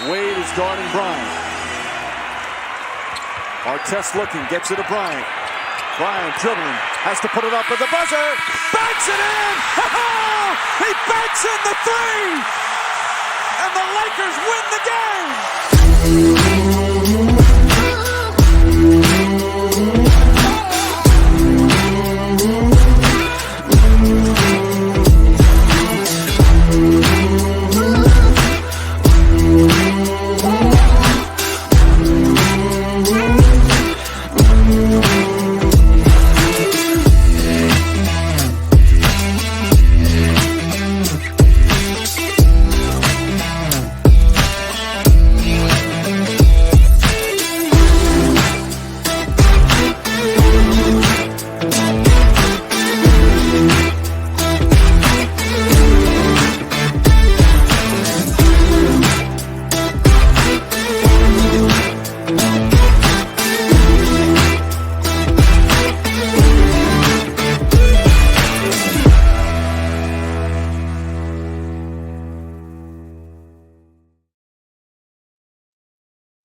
Wade is guarding Bryant. Artest looking, gets it to Bryant. Bryant dribbling, has to put it up at the buzzer. Banks it in! Oh, he banks in the three! And the Lakers win the game!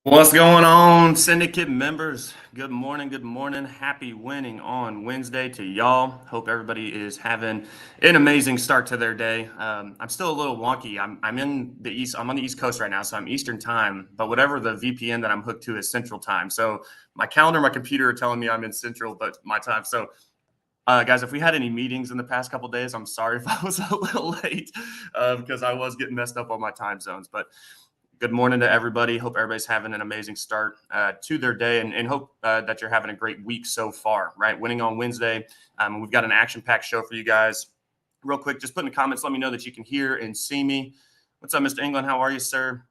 What's going on, Syndicate members? Good morning, good morning. Happy winning on Wednesday to y'all. Hope everybody is having an amazing start to their day. I'm still a little wonky. I'm in the East. I'm on the East Coast right now, so I'm Eastern time. But whatever the VPN that I'm hooked to is Central time. So my calendar, my computer are telling me I'm in Central, but my time. So guys, if we had any meetings in the past couple of days, I'm sorry if I was a little late because I was getting messed up on my time zones. But good morning to everybody. Hope everybody's having an amazing start to their day and hope that you're having a great week so far, right? Winning on Wednesday. We've got an action-packed show for you guys. Real quick, just put in the comments, let me know that you can hear and see me. What's up, Mr. England? How are you, sir?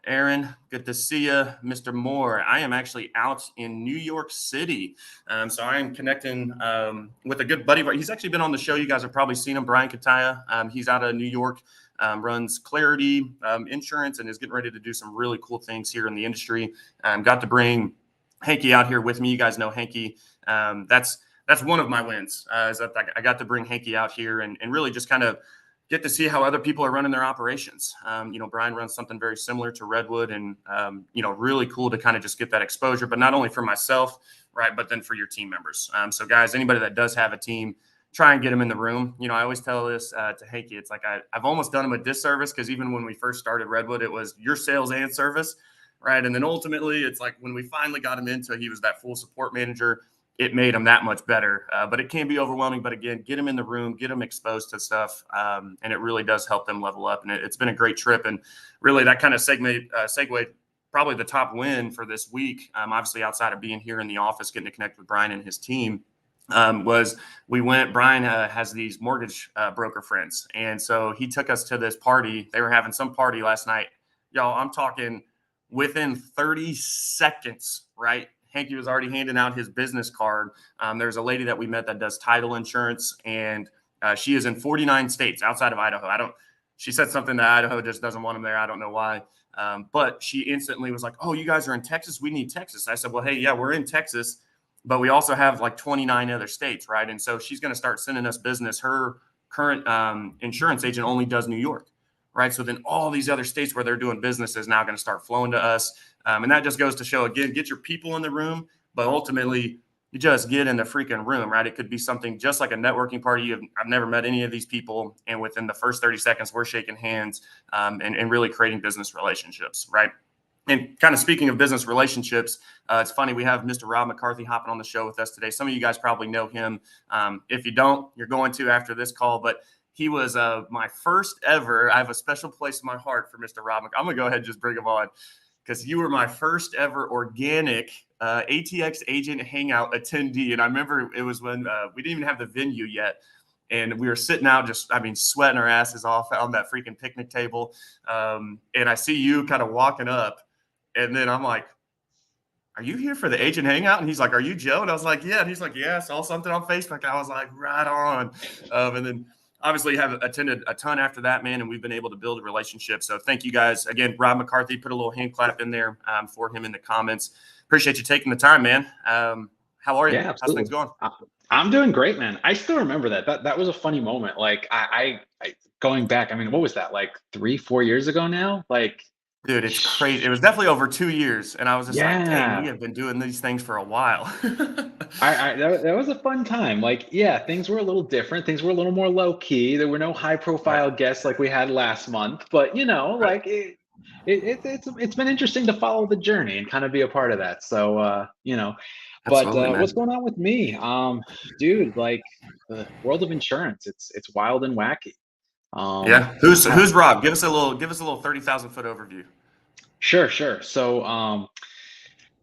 Aaron, good to see you. Mr. Moore, I am actually out in New York City. So I am connecting with a good buddy. He's actually been on the show. You guys have probably seen him, Brian Kataya. He's out of New York. Runs Clarity Insurance and is getting ready to do some really cool things here in the industry. Got to bring Hanky out here with me. You guys know Hanky. That's one of my wins. Is that I got to bring Hanky out here and really just kind of get to see how other people are running their operations. Brian runs something very similar to Redwood and, really cool to kind of just get that exposure, but not only for myself, right, but then for your team members. So guys, anybody that does have a team, try and get him in the room. I always tell this to Hanky. It's like I've almost done him a disservice because even when we first started Redwood, it was your sales and service, right? And then ultimately, it's like when we finally got him into he was that full support manager, it made him that much better. But it can be overwhelming. But again, get him in the room, get him exposed to stuff, and it really does help them level up. And it's been a great trip. And really, that kind of segued probably the top win for this week, obviously outside of being here in the office, getting to connect with Brian and his team. Brian has these mortgage broker friends. And so he took us to this party. They were having some party last night. Y'all, I'm talking within 30 seconds, right? Hanky was already handing out his business card. There's a lady that we met that does title insurance, and she is in 49 states outside of Idaho. She said something that Idaho just doesn't want him there. I don't know why. But she instantly was like, oh, you guys are in Texas? We need Texas. I said, well, hey, yeah, we're in Texas. But we also have like 29 other states, right? And so she's going to start sending us business. Her current insurance agent only does New York, right? So then all these other states where they're doing business is now going to start flowing to us. And that just goes to show, again, get your people in the room, but ultimately you just get in the freaking room, right? It could be something just like a networking party. I've never met any of these people. And within the first 30 seconds, we're shaking hands and really creating business relationships, right? And kind of speaking of business relationships, it's funny, we have Mr. Rob McCarthy hopping on the show with us today. Some of you guys probably know him. If you don't, you're going to after this call. But he was my first ever. I have a special place in my heart for Mr. Rob. I'm going to go ahead and just bring him on because you were my first ever organic ATX agent hangout attendee. And I remember it was when we didn't even have the venue yet. And we were sitting out sweating our asses off on that freaking picnic table. And I see you kind of walking up. And then I'm like, are you here for the agent hangout? And he's like, are you Joe? And I was like, yeah. And he's like, yeah, I saw something on Facebook. I was like, right on. And then obviously have attended a ton after that, man. And we've been able to build a relationship. So thank you guys. Again, Rob McCarthy, put a little hand clap in there for him in the comments. Appreciate you taking the time, man. How are you? Yeah, how's things going? I'm doing great, man. I still remember that. That was a funny moment. Like I going back, I mean, what was that? Like 3-4 years ago now? Like Dude, it's crazy. It was definitely over 2 years, and I was just like, dang, we Yeah. have been doing these things for a while. That was a fun time. Like, yeah, things were a little different. Things were a little more low key. There were no high Right, profile guests like we had last month, but right. like it's been interesting to follow the journey and kind of be a part of that. So, but Absolutely, what's man. going on with me? Dude, like the world of insurance, it's wild and wacky. Um, Yeah. Who's Rob? Give us a little 30,000 foot overview. sure, sure. So,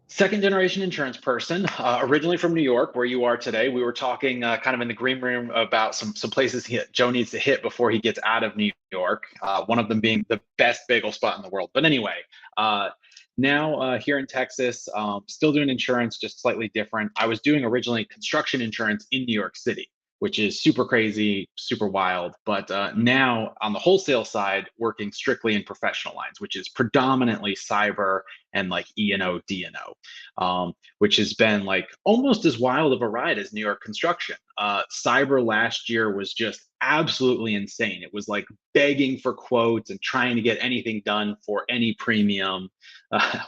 second generation insurance person, originally from New York, where you are today. We were talking kind of in the green room about some places Joe needs to hit before he gets out of New York. One of them being the best bagel spot in the world. But anyway, uh, now here in Texas, still doing insurance, just slightly different. I was doing originally construction insurance in New York City, which is super crazy, super wild. But now on the wholesale side, working strictly in professional lines, which is predominantly cyber and like E&O, D&O, which has been like almost as wild of a ride as New York construction. Cyber last year was just absolutely insane. It was like begging for quotes and trying to get anything done for any premium.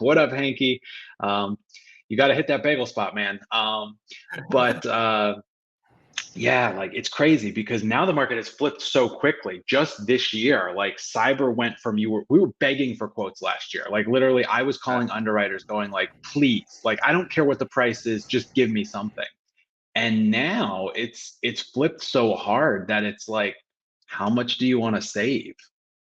What up, Hanky? You got to hit that bagel spot, man. But yeah, like it's crazy because now the market has flipped so quickly. Just this year, like cyber went from we were begging for quotes last year. Like literally, I was Right. calling underwriters going like, please, like I don't care what the price is, just give me something. And now it's flipped so hard that it's like, how much do you want to save?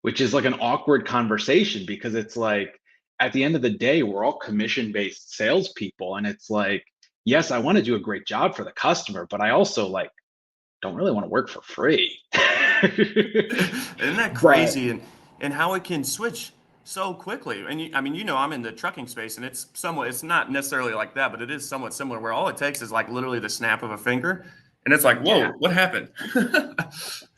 Which is like an awkward conversation because it's like at the end of the day, we're all commission-based salespeople. And it's like, yes, I want to do a great job for the customer, but I also like don't really want to work for free. Isn't that But crazy? And how it can switch so quickly. And I mean, I'm in the trucking space, and it's not necessarily like that, but it is somewhat similar. Where all it takes is like literally the snap of a finger, and it's like, whoa, yeah. what happened?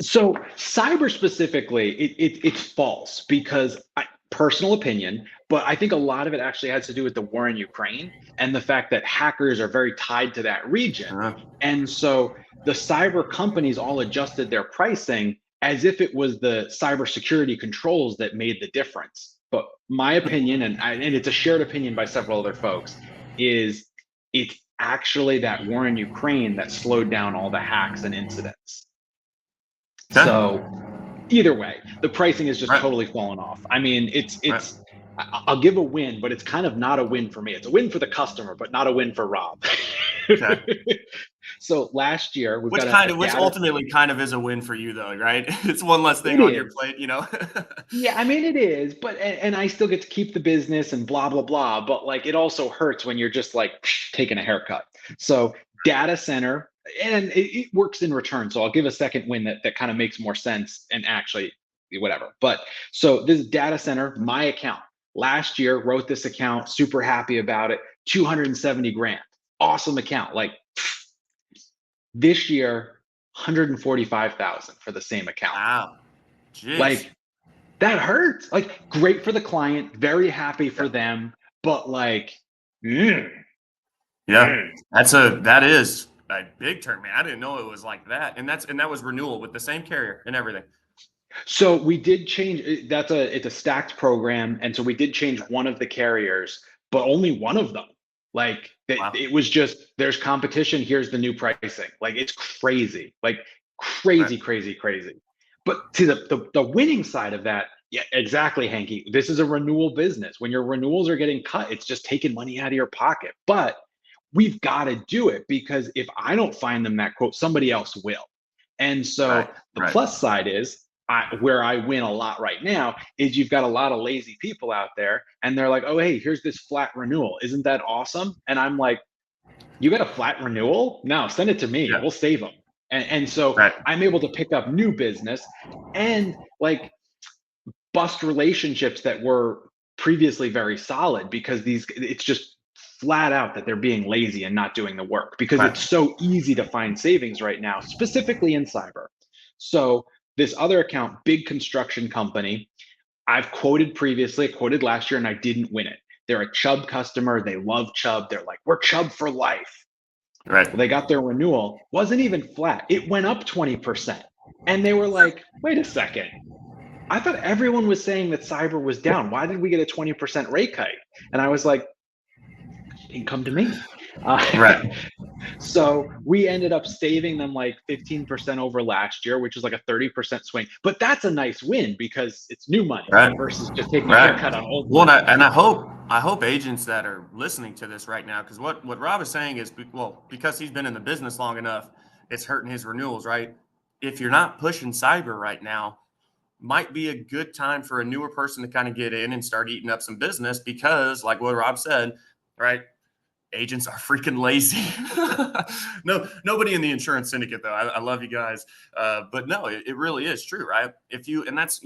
So cyber specifically, it's false because personal opinion, but I think a lot of it actually has to do with the war in Ukraine and the fact that hackers are very tied to that region. Uh, And so the cyber companies all adjusted their pricing as if it was the cybersecurity controls that made the difference. But my opinion, and it's a shared opinion by several other folks, is it's actually that war in Ukraine that slowed down all the hacks and incidents. okay. So either way, the pricing is just Right. totally fallen off. I mean, Right. I'll give a win, but it's kind of not a win for me. It's a win for the customer, but not a win for Rob. Okay. So last year we've Which got kind a of, which data. ultimately kind of is a win for you, though, right? It's one less thing It on your is. plate. Yeah, I mean it is, but and I still get to keep the business and blah blah blah, but like it also hurts when you're just like taking a haircut. So data center and it works in return. So I'll give a second win that kind of makes more sense and actually whatever. But so this data center, my account last year wrote this account, super happy about it, 270 grand. Awesome account. Like this year, 145,000 for the same account. Wow. Jeez. Like that hurts. Like great for the client, very happy Yeah. for them, but like, mm, Yeah. mm. That is a big term, man. I didn't know it was like that. And that was renewal with the same carrier and everything. So we did change. It's a stacked program, and so we did change one of the carriers, but only one of them. Like Wow. it was just there's competition. Here's the new pricing. Like it's crazy, like Right. crazy, crazy, crazy. But see the winning side of that, yeah, exactly, Hanky. This is a renewal business. When your renewals are getting cut, it's just taking money out of your pocket. But we've got to do it because if I don't find them that quote, somebody else will. And Right. so the Right. plus side is where I win a lot right now is you've got a lot of lazy people out there and they're like, oh, hey, here's this flat renewal. Isn't that awesome? And I'm like, you got a flat renewal? No, send it to me. Yeah. We'll save them. And so Right. I'm able to pick up new business and like bust relationships that were previously very solid because it's just flat out that they're being lazy and not doing the work because Right. it's so easy to find savings right now, specifically in cyber. So this other account, big construction company, I've quoted previously, quoted last year, and I didn't win it. They're a Chubb customer. They love Chubb. They're like, we're Chubb for life. Right. Well, they got their renewal, wasn't even flat. It went up 20%. And they were like, wait a second. I thought everyone was saying that cyber was down. Why did we get a 20% rate hike? And I was like, you didn't come to me. Right. So we ended up saving them like 15% over last year, which is like a 30% swing. But that's a nice win because it's new money Right. versus just taking a Right. haircut on old Well, money. and I hope agents that are listening to this right now, because what Rob is saying is, well, because he's been in the business long enough, it's hurting his renewals, right? If you're not pushing cyber right now, might be a good time for a newer person to kind of get in and start eating up some business because, like what Rob said, right? Agents are freaking lazy. No, nobody in the insurance syndicate though. I love you guys, but no, it really is true, right? If you and that's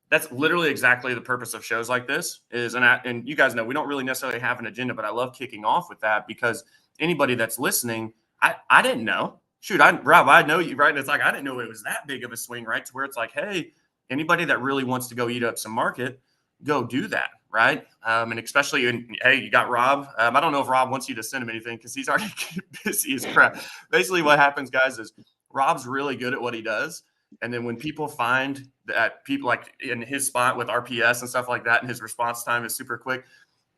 that's literally exactly the purpose of shows like this is, and you guys know we don't really necessarily have an agenda, but I love kicking off with that because anybody that's listening, I didn't know. Shoot, Rob, I know you, right? And it's like I didn't know it was that big of a swing, right? To where it's like, hey, anybody that really wants to go eat up some market, go do that, right? And especially hey, you got Rob. I don't know if Rob wants you to send him anything because he's already busy as crap. Basically, what happens, guys, is Rob's really good at what he does. And then when people find that people like in his spot with RPS and stuff like that, and his response time is super quick,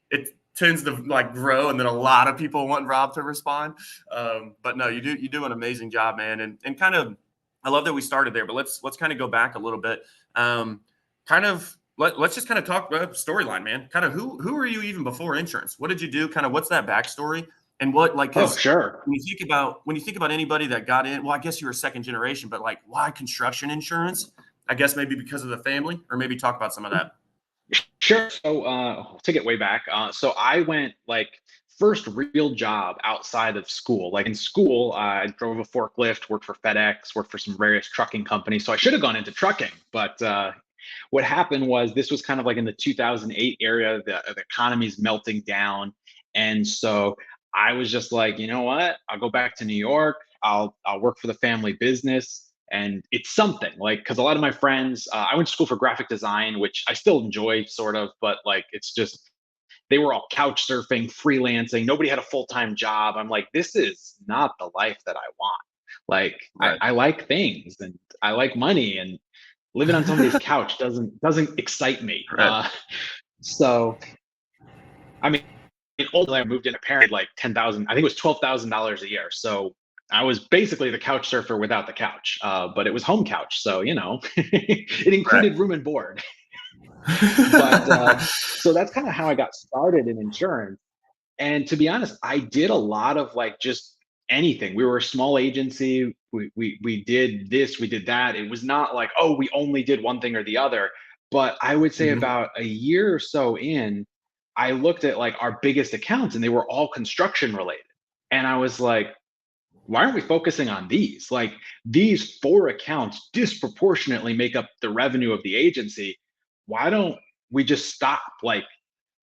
it tends to like grow, and then a lot of people want Rob to respond. But no, you do an amazing job, man. And kind of, I love that we started there, but let's kind of go back a little bit. Kind of let's just kind of talk storyline, man. Kind of who are you even before insurance? What did you do? Kind of what's that backstory? And what like Oh, because sure. when you think about anybody that got in, well, I guess you were second generation, but like why construction insurance? I guess maybe because of the family, or maybe talk about some of that. Sure. So to get way back, so I went like first real job outside of school. Like in school, I drove a forklift, worked for FedEx, worked for some various trucking companies. So I should have gone into trucking, but what happened was this was kind of like in the 2008 area. The economy's melting down, and so I was just like, you know what? I'll go back to New York. I'll work for the family business, and it's something like because a lot of my friends, I went to school for graphic design, which I still enjoy sort of, but like it's just they were all couch surfing, freelancing. Nobody had a full time job. I'm like, this is not the life that I want. Like Right. I like things and I like money, and living on somebody's couch doesn't excite me. Right. So I mean, ultimately, I moved in a parent like 10,000. I think it was $12,000 a year. So I was basically the couch surfer without the couch, but it was home couch. So it Right. included room and board. But so that's kind of how I got started in insurance. And to be honest, I did a lot of like just anything. We were a small agency. We did this, we did that. It was not like, oh, we only did one thing or the other. But I would say Mhm. about a year or so in, I looked at like our biggest accounts and they were all construction related. And I was like, why aren't we focusing on these? Like these four accounts disproportionately make up the revenue of the agency. Why don't we just stop? Like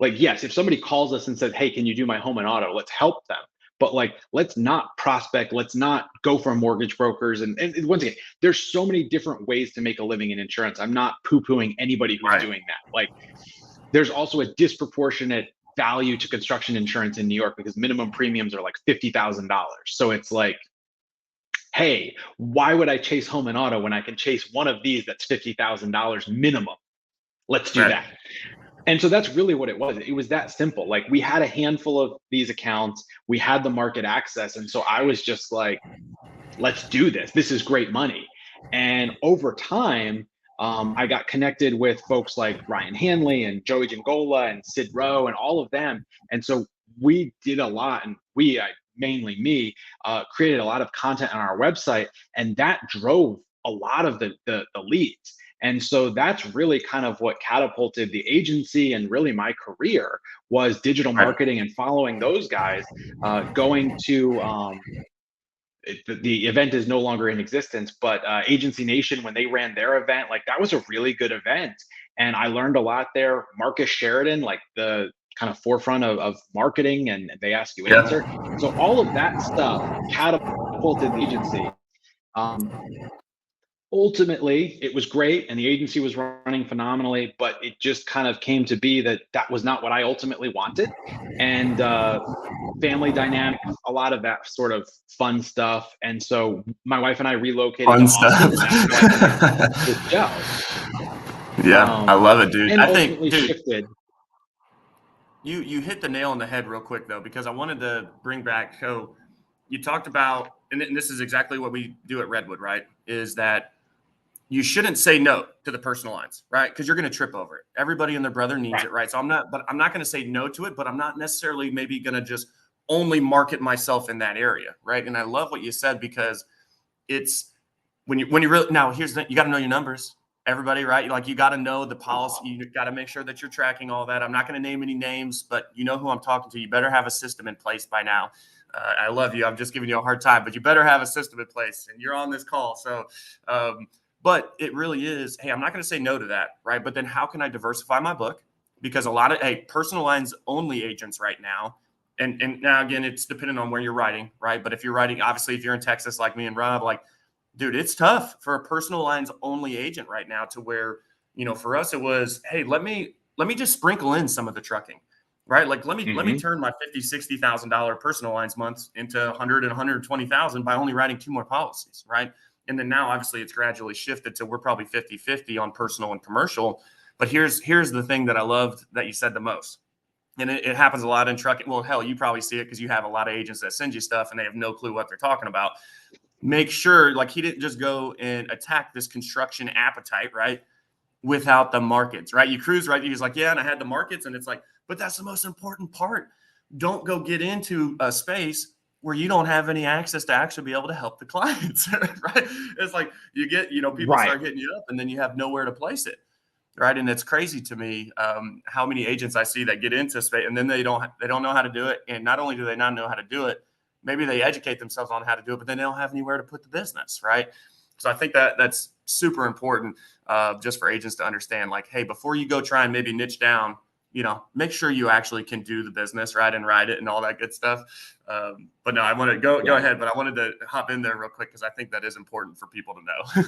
yes, if somebody calls us and says, hey, can you do my home and auto, let's help them. But like let's not prospect, let's not go for mortgage brokers. And once again, there's so many different ways to make a living in insurance. I'm not poo-pooing anybody who's Right. doing that. Like there's also a disproportionate value to construction insurance in New York because minimum premiums are like $50,000. So it's like, hey, why would I chase home and auto when I can chase one of these that's $50,000 minimum? Let's do Right. that. And so that's really what it was. It was that simple. Like we had a handful of these accounts, we had the market access. And so I was just like, let's do this. This is great money. And over time, I got connected with folks like Ryan Hanley and Joey Jangola and Sid Rowe and all of them. And so we did a lot, and mainly me, created a lot of content on our website, and that drove a lot of the leads. And so that's really kind of what catapulted the agency and really my career was digital Right. marketing and following those guys, going to the event is no longer in existence, but Agency Nation, when they ran their event, like that was a really good event. And I learned a lot there. Marcus Sheridan, like the kind of forefront of marketing, and they ask you Yeah. answer. So all of that stuff catapulted the agency. Um, Ultimately, it was great and the agency was running phenomenally, but it just kind of came to be that that was not what I ultimately wanted. And family dynamic, a lot of that sort of fun stuff. And so my wife and I relocated to Fun stuff. Austin, and that's how I met this Joe. Yeah, I love it, dude. And I think, ultimately dude, shifted. you hit the nail on the head real quick though, because I wanted to bring back. So you talked about, and this is exactly what we do at Redwood, right? Is that you shouldn't say no to the personal lines, right? Because you're going to trip over it. Everybody and their brother needs Right. it, right? So I'm not going to say no to it, but I'm not necessarily maybe going to just only market myself in that area, right? And I love what you said, because it's when you really, now here's the, you got to know your numbers, everybody, right? Like, you got to know the policy. You got to make sure that you're tracking all that. I'm not going to name any names, but you know who I'm talking to. You better have a system in place by now. I love you. I'm just giving you a hard time, but you better have a system in place, and you're on this call. So, but it really is, hey, I'm not going to say no to that, right? But then how can I diversify my book? Because a lot of, hey, personal lines only agents right now, and now again, it's dependent on where you're writing, right? But if you're writing, obviously, if you're in Texas like me and Rob, like, dude, it's tough for a personal lines only agent right now, to where, for us, it was, hey, let me just sprinkle in some of the trucking, right? Like, let me turn my $50,000-$60,000 personal lines months into 100 and 120,000 by only writing 2 more policies, right? And then now, obviously, it's gradually shifted to we're probably 50-50 on personal and commercial. But here's the thing that I loved that you said the most. And it happens a lot in trucking. Well, hell, you probably see it because you have a lot of agents that send you stuff and they have no clue what they're talking about. Make sure, like, he didn't just go and attack this construction appetite, right, without the markets, right? You cruise, right? He's like, yeah, and I had the markets, and it's like, but that's the most important part. Don't go get into a space where you don't have any access to actually be able to help the clients, right? It's like you get, people Right. start hitting you up, and then you have nowhere to place it, right? And it's crazy to me how many agents I see that get into space, and then they don't know how to do it. And not only do they not know how to do it, maybe they educate themselves on how to do it, but then they don't have anywhere to put the business, right? So I think that that's super important, just for agents to understand, like, hey, before you go try and maybe niche down, make sure you actually can do the business, right, and ride it and all that good stuff. But no, I want to go ahead, but I wanted to hop in there real quick because I think that is important for people to know.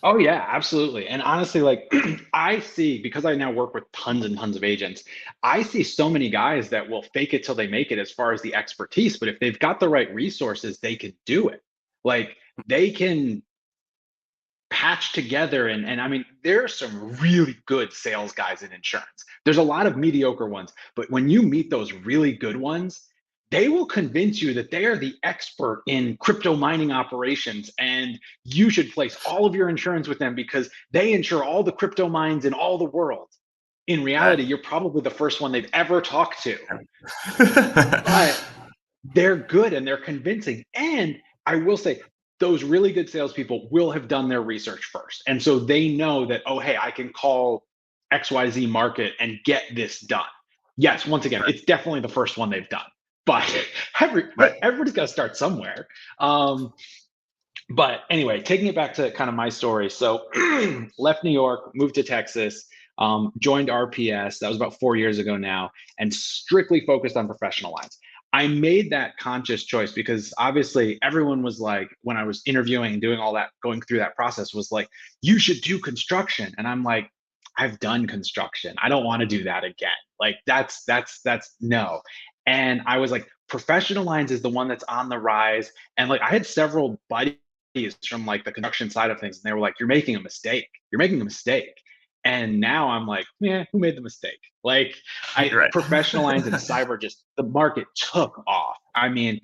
Oh yeah, absolutely. And honestly, like I see, because I now work with tons and tons of agents, I see so many guys that will fake it till they make it as far as the expertise. But if they've got the right resources, they can do it. Like they can patch together, and I mean, there are some really good sales guys in insurance. There's a lot of mediocre ones, but when you meet those really good ones, they will convince you that they are the expert in crypto mining operations, and you should place all of your insurance with them because they insure all the crypto mines in all the world. In Right. reality, you're probably the first one they've ever talked to, but they're good and they're convincing. And I will say, those really good salespeople will have done their research first. And so they know that, oh, hey, I can call XYZ market and get this done. Yes, once again, it's definitely the first one they've done. But Right. everybody's got to start somewhere. But anyway, taking it back to kind of my story. So left New York, moved to Texas, joined RPS. That was about 4 years ago now, and strictly focused on professional lines. I made that conscious choice because obviously everyone was like, when I was interviewing and doing all that, going through that process, was like, you should do construction. And I'm like, I've done construction. I don't want to do that again. Like that's no. And I was like, professional lines is the one that's on the rise. And like I had several buddies from like the construction side of things, and they were like, you're making a mistake. You're making a mistake. And now I'm like, yeah, who made the mistake? Like Right. professional lines and cyber, just the market took off. I mean,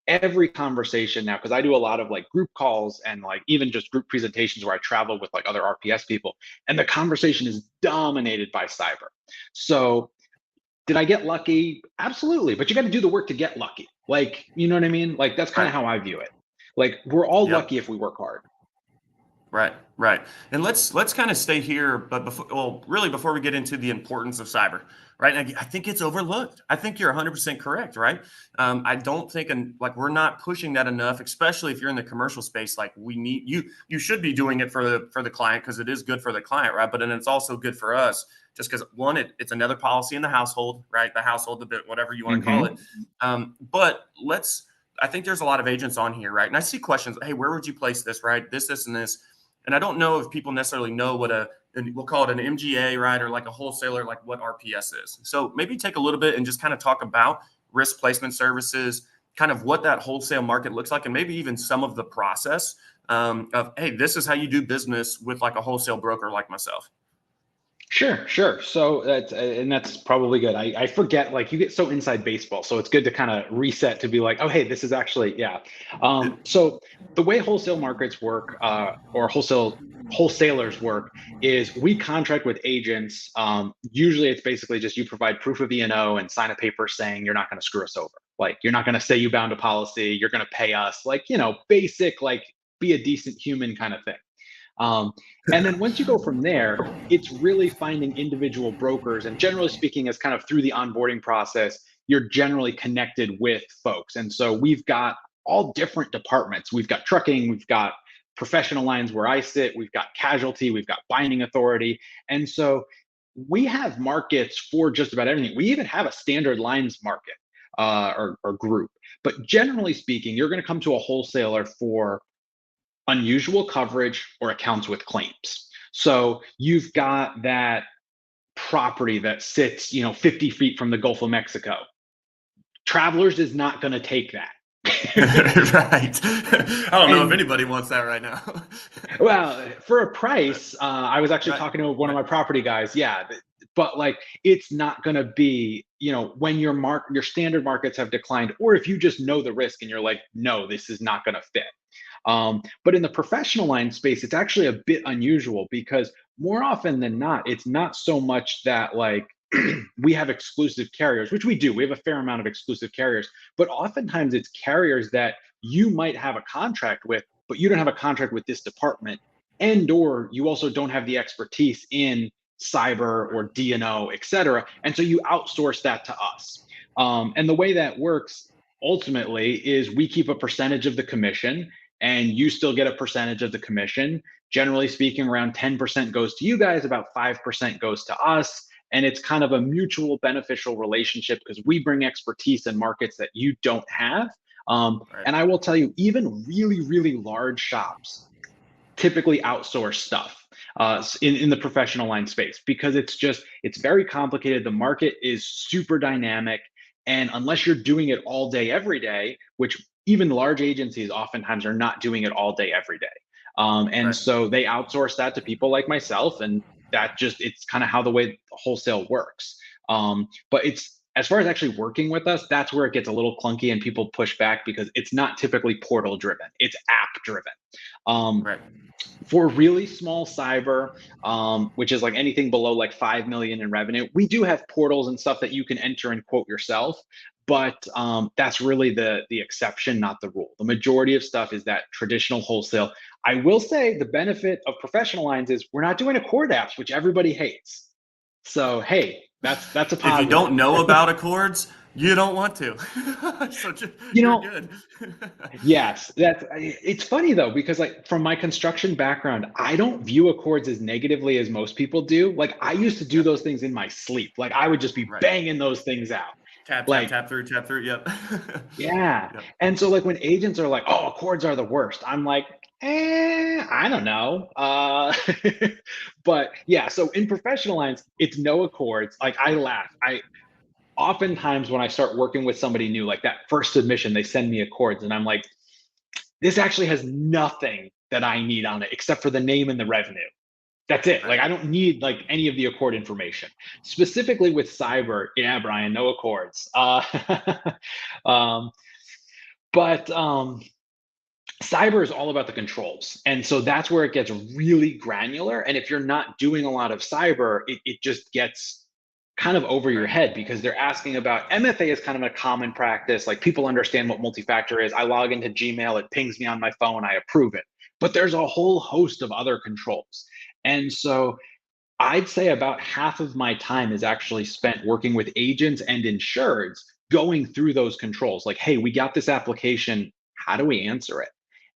every conversation now, because I do a lot of like group calls and like even just group presentations where I travel with like other RPS people, and the conversation is dominated by cyber. So did I get lucky? Absolutely. But you got to do the work to get lucky. Like, you know what I mean? Like that's kind Right. of how I view it. Like we're all Yep. lucky if we work hard. Right, right. And let's kind of stay here, but before we get into the importance of cyber, right? And I think it's overlooked. I think you're 100% correct, right? I don't think, and like, we're not pushing that enough, especially if you're in the commercial space. Like, we need you. You should be doing it for the client because it is good for the client, right? But then it's also good for us, just because one, it's another policy in the household, right? The household, the bit, whatever you want to call it. But I think there's a lot of agents on here, right? And I see questions. Hey, where would you place this, right? This, and this. And I don't know if people necessarily know what we'll call it an MGA, right? Or like a wholesaler, like what RPS is. So maybe take a little bit and just kind of talk about risk placement services, kind of what that wholesale market looks like, and maybe even some of the process of, hey, this is how you do business with like a wholesale broker like myself. Sure. So that's probably good. I forget, like, you get so inside baseball, so it's good to kind of reset to be like, oh, hey, this is actually, yeah. So the way wholesale markets work, or wholesalers work, is we contract with agents. Usually, it's basically just you provide proof of E&O and sign a paper saying you're not going to screw us over. Like, you're not going to say you bound a policy. You're going to pay us. Like, basic, like, be a decent human kind of thing. Um, and then once you go from there, it's really finding individual brokers. And generally speaking, as kind of through the onboarding process, you're generally connected with folks. And so we've got all different departments. We've got trucking, we've got professional lines where I sit, we've got casualty, we've got binding authority. And so we have markets for just about everything. We even have a standard lines market, or group. But generally speaking, you're going to come to a wholesaler for unusual coverage or accounts with claims. So you've got that property that sits, 50 feet from the Gulf of Mexico. Travelers is not going to take that. Right. I don't know if And anybody wants that right now. well, for a price, I was actually Right. talking to one of Right. my property guys. Yeah, but like, it's not going to be, when your standard markets have declined, or if you just know the risk and you're like, no, this is not going to fit. But in the professional line space, it's actually a bit unusual because more often than not, it's not so much that, like, we have exclusive carriers, which we do. We have a fair amount of exclusive carriers, but oftentimes it's carriers that you might have a contract with, but you don't have a contract with this department, and or you also don't have the expertise in cyber or D&O, et cetera. And so you outsource that to us. And the way that works ultimately is we keep a percentage of the commission and you still get a percentage of the commission. Generally speaking, around 10% goes to you guys, about 5% goes to us. And it's kind of a mutual beneficial relationship because we bring expertise in markets that you don't have. Right. And I will tell you, even really, really large shops typically outsource stuff in the professional line space because it's very complicated. The market is super dynamic. And unless you're doing it all day, every day, which even large agencies oftentimes are not doing it all day, every day. And Right. so they outsource that to people like myself. And it's kind of how the way wholesale works. But it's, as far as actually working with us, that's where it gets a little clunky and people push back because it's not typically portal driven, it's app driven. Right. For really small cyber, which is like anything below like 5 million in revenue, we do have portals and stuff that you can enter and quote yourself, but that's really the exception, not the rule. The majority of stuff is that traditional wholesale. I will say the benefit of professional lines is we're not doing Accord apps, which everybody hates. So hey, that's a If you positive. don't know about Accords, you don't want to. So You you're know, good. Yes, it's funny though, because like from my construction background, I don't view Accords as negatively as most people do. Like, I used to do Yep. those things in my sleep. Like, I would just be Right. banging those things out. Tap, tap, Like, tap through, tap through. Yep. yeah. Yep. And so like when agents are like, "Oh, Accords are the worst," I'm like, I don't know. But yeah, so in professional lines, it's no Accords. Like, I laugh. I oftentimes when I start working with somebody new, like that first submission, they send me Accords, and I'm like, this actually has nothing that I need on it except for the name and the revenue. That's it. Like, Right. I don't need like any of the Accord information. Specifically with cyber, yeah, Brian, no Accords. Um, but cyber is all about the controls. And so that's where it gets really granular. And if you're not doing a lot of cyber, it just gets kind of over your Right. head because they're asking about MFA is kind of a common practice. Like, people understand what multi-factor is. I log into Gmail, it pings me on my phone, I approve it. But there's a whole host of other controls. And so I'd say about half of my time is actually spent working with agents and insureds going through those controls. Like, hey, we got this application. How do we answer it?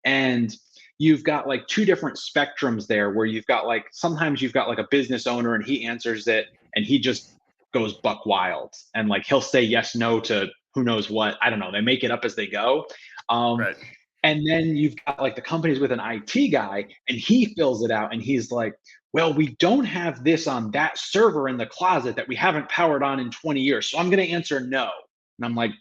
And you've got like two different spectrums there where you've got like, sometimes you've got like a business owner and he answers it and he just goes buck wild and like he'll say yes, no to who knows what. I don't know. They make it up as they go. Um, Right. and then you've got like the companies with an IT guy and he fills it out and he's like, well, we don't have this on that server in the closet that we haven't powered on in 20 years. So I'm going to answer no. And I'm like,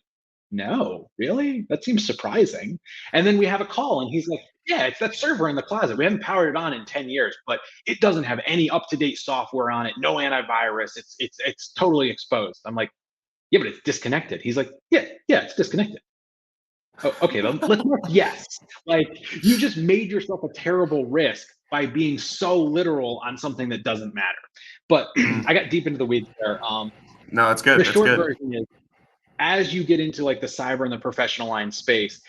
no, really? That seems surprising. And then we have a call and he's like, Yeah, it's that server in the closet. We haven't powered it on in 10 years, but it doesn't have any up-to-date software on it, no antivirus. It's totally exposed. I'm like, yeah, but it's disconnected. He's like, yeah, it's disconnected. Oh, okay, let's mark yes. Like, you just made yourself a terrible risk by being so literal on something that doesn't matter. But I got deep into the weeds there. No, it's good. The That's short good. version is, as you get into like the cyber and the professional line space,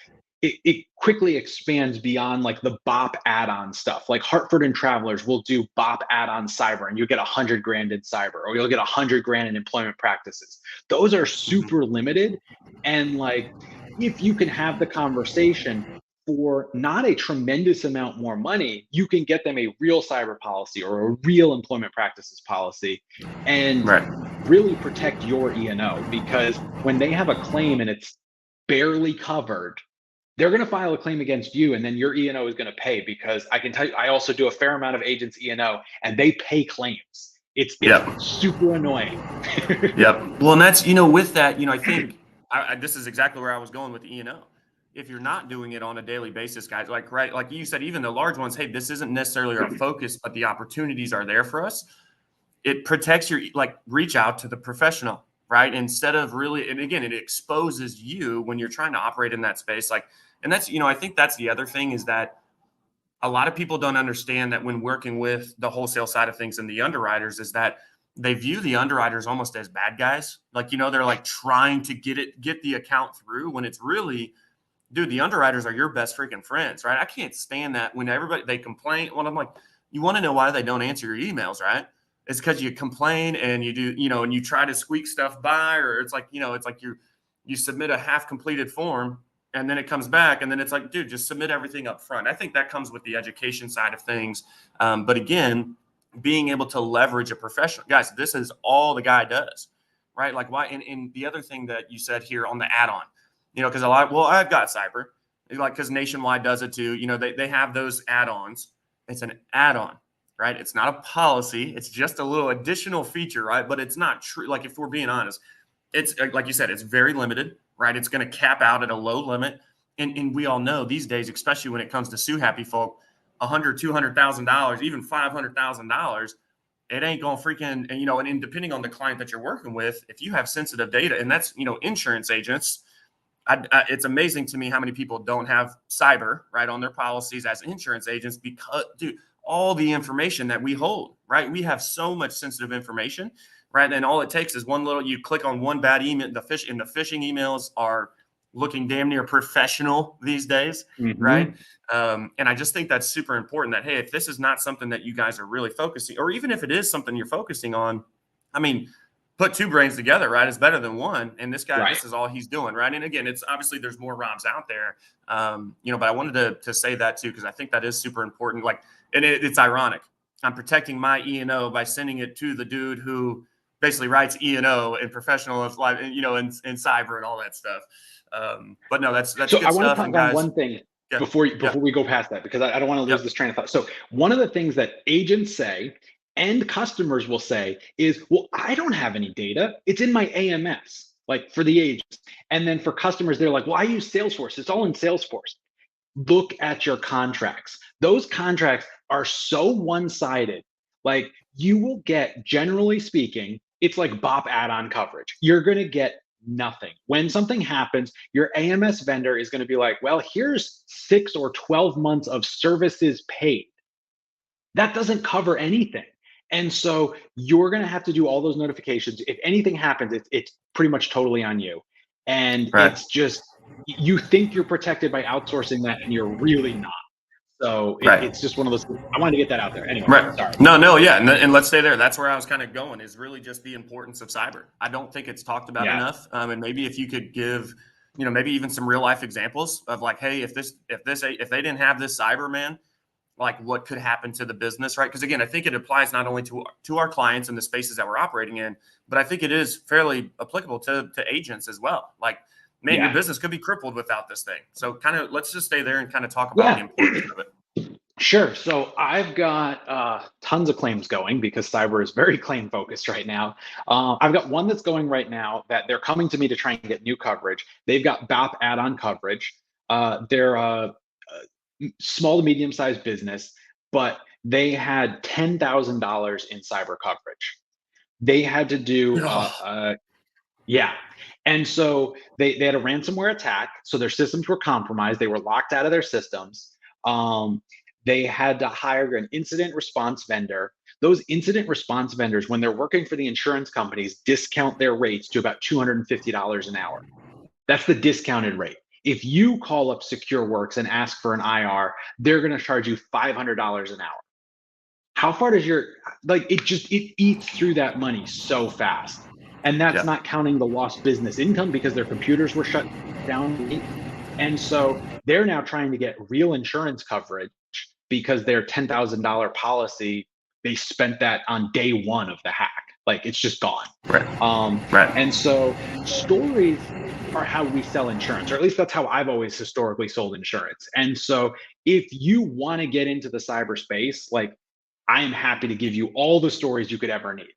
it quickly expands beyond like the BOP add-on stuff. Like Hartford and Travelers will do BOP add-on cyber, and you get 100 grand in cyber, or you'll get 100 grand in employment practices. Those are super limited, and like, if you can have the conversation for not a tremendous amount more money, you can get them a real cyber policy or a real employment practices policy, and Right. really protect your E&O, because when they have a claim and it's barely covered, they're going to file a claim against you, and then your E&O is going to pay, because I can tell you, I also do a fair amount of agents E&O, and they pay claims. It's Yep. super annoying. Yep. Well, and that's, with that, I think this is exactly where I was going with the E&O. If you're not doing it on a daily basis, guys, like you said, even the large ones, hey, this isn't necessarily our focus, but the opportunities are there for us. It protects your, like, reach out to the professional, right? Instead of really, and again, it exposes you when you're trying to operate in that space. Like, and that's, I think that's the other thing, is that a lot of people don't understand that when working with the wholesale side of things and the underwriters, is that they view the underwriters almost as bad guys. Like, they're like trying to get the account through, when it's really, dude, the underwriters are your best freaking friends, right? I can't stand that when they complain. Well, I'm like, you want to know why they don't answer your emails, right? It's because you complain and you do, and you try to squeak stuff by, or it's like, it's like you submit a half completed form, and then it comes back, and then it's like, dude, just submit everything up front. I think that comes with the education side of things. But again, being able to leverage a professional, guys, this is all the guy does, right? Like, why? And the other thing that you said here on the add-on, because I've got cyber, like, because Nationwide does it too. They have those add-ons. It's an add-on, right? It's not a policy. It's just a little additional feature, right? But it's not true. Like, if we're being honest, it's like you said, it's very limited, right? It's going to cap out at a low limit. And we all know these days, especially when it comes to sue happy folk, $100,000, $200,000, even $500,000, it ain't going to freaking, and depending on the client that you're working with, if you have sensitive data, and that's, insurance agents, it's amazing to me how many people don't have cyber, right, on their policies as insurance agents, because, dude, all the information that we hold, right? We have so much sensitive information, right? And all it takes is you click on one bad email. The phishing emails are looking damn near professional these days, right? And I just think that's super important, that, hey, if this is not something that you guys are really focusing, or even if it is something you're focusing on, I mean, put two brains together, right? It's better than one. And this guy, This is all he's doing, right? And again, it's obviously there's more Robs out there, but I wanted to say that too, because I think that is super important. Like, and it's ironic. I'm protecting my E&O by sending it to the dude who basically writes E&O and professional of life, and and cyber and all that stuff. But no, that's So good I want to stuff. touch And on guys, one thing before we go past that, because I don't want to lose this train of thought. So one of the things that agents say and customers will say is, well, I don't have any data. It's in my AMS, like, for the agents. And then for customers, they're like, well, I use Salesforce. It's all in Salesforce. Look at your contracts. Those contracts are so one-sided. Like, you will get, generally speaking, it's like BOP add-on coverage. You're going to get nothing. When something happens, your AMS vendor is going to be like, well, here's 6 or 12 months of services paid. That doesn't cover anything. And so you're going to have to do all those notifications. If anything happens, it's pretty much totally on you. And it's just, you think you're protected by outsourcing that, and you're really not. So it's just one of those things. I wanted to get that out there. Anyway, sorry. No, yeah. And let's stay there. That's where I was kind of going, is really just the importance of cyber. I don't think it's talked about enough. And maybe if you could give, maybe even some real life examples of, like, hey, if they didn't have this cyber, man, like, what could happen to the business, right? Because again, I think it applies not only to our clients and the spaces that we're operating in, but I think it is fairly applicable to agents as well. Like, man, your business could be crippled without this thing. So kind of, let's just stay there and kind of talk about the importance of it. Sure. So I've got tons of claims going, because cyber is very claim focused right now. I've got one that's going right now that they're coming to me to try and get new coverage. They've got BOP add-on coverage. They're small to medium sized business, but they had $10,000 in cyber coverage. They had to do yeah. And so they had a ransomware attack. So their systems were compromised. They were locked out of their systems. Um, they had to hire an incident response vendor. Those incident response vendors, when they're working for the insurance companies, discount their rates to about $250 an hour. That's the discounted rate. If you call up SecureWorks and ask for an IR, they're going to charge you $500 an hour. How far does your, like, it eats through that money so fast. And that's not counting the lost business income because their computers were shut down. And so they're now trying to get real insurance coverage because their $10,000 policy, they spent that on day one of the hack. Like, it's just gone. Right. And so stories are how we sell insurance, or at least that's how I've always historically sold insurance. And so if you want to get into the cyberspace, like, I am happy to give you all the stories you could ever need.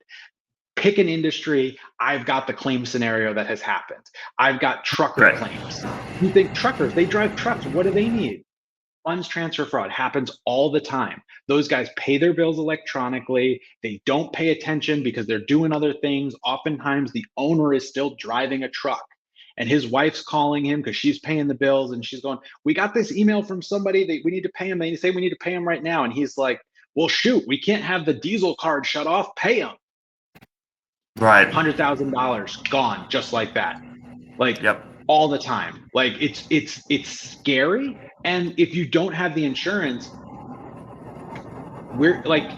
Pick an industry. I've got the claim scenario that has happened. I've got trucker claims. You think truckers, they drive trucks. What do they need? Funds transfer fraud happens all the time. Those guys pay their bills electronically. They don't pay attention because they're doing other things. Oftentimes, the owner is still driving a truck and his wife's calling him because she's paying the bills and she's going, we got this email from somebody that we need to pay him. They say we need to pay him right now. And he's like, well, shoot, we can't have the diesel card shut off. Pay him. Right. $100,000 gone just like that. Like, all the time. Like, it's scary. And if you don't have the insurance, we're like,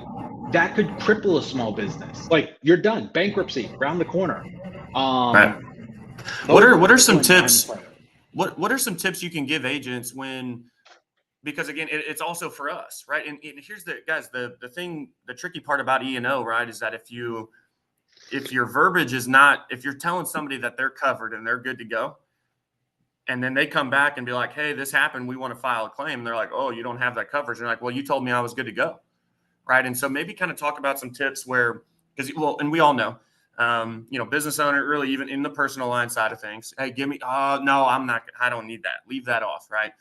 that could cripple a small business. Like, you're done. Bankruptcy around the corner. Right. What are some tips? What are some tips you can give agents when, because again, it's also for us, right? And here's the guys, the tricky part about E&O, right, is that if your verbiage is not, if you're telling somebody that they're covered and they're good to go, and then they come back and be like, hey, this happened, we want to file a claim. And they're like, oh, you don't have that coverage. And they're like, well, you told me I was good to go. Right. And so maybe kind of talk about some tips where, because, well, and we all know, business owner, really, even in the personal line side of things, hey, give me, no, I don't need that. Leave that off. Right.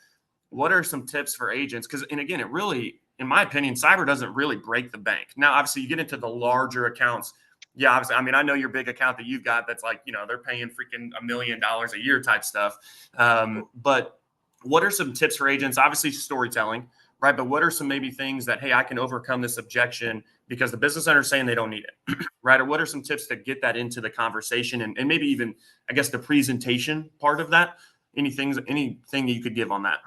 What are some tips for agents? Because, and again, it really, in my opinion, cyber doesn't really break the bank. Now, obviously, you get into the larger accounts. Yeah, obviously. I mean, I know your big account that you've got that's like, they're paying freaking $1 million a year type stuff. But what are some tips for agents? Obviously, storytelling, right? But what are some maybe things that, hey, I can overcome this objection because the business owner is saying they don't need it, right? Or what are some tips to get that into the conversation and maybe even, I guess, the presentation part of that? Anything you could give on that?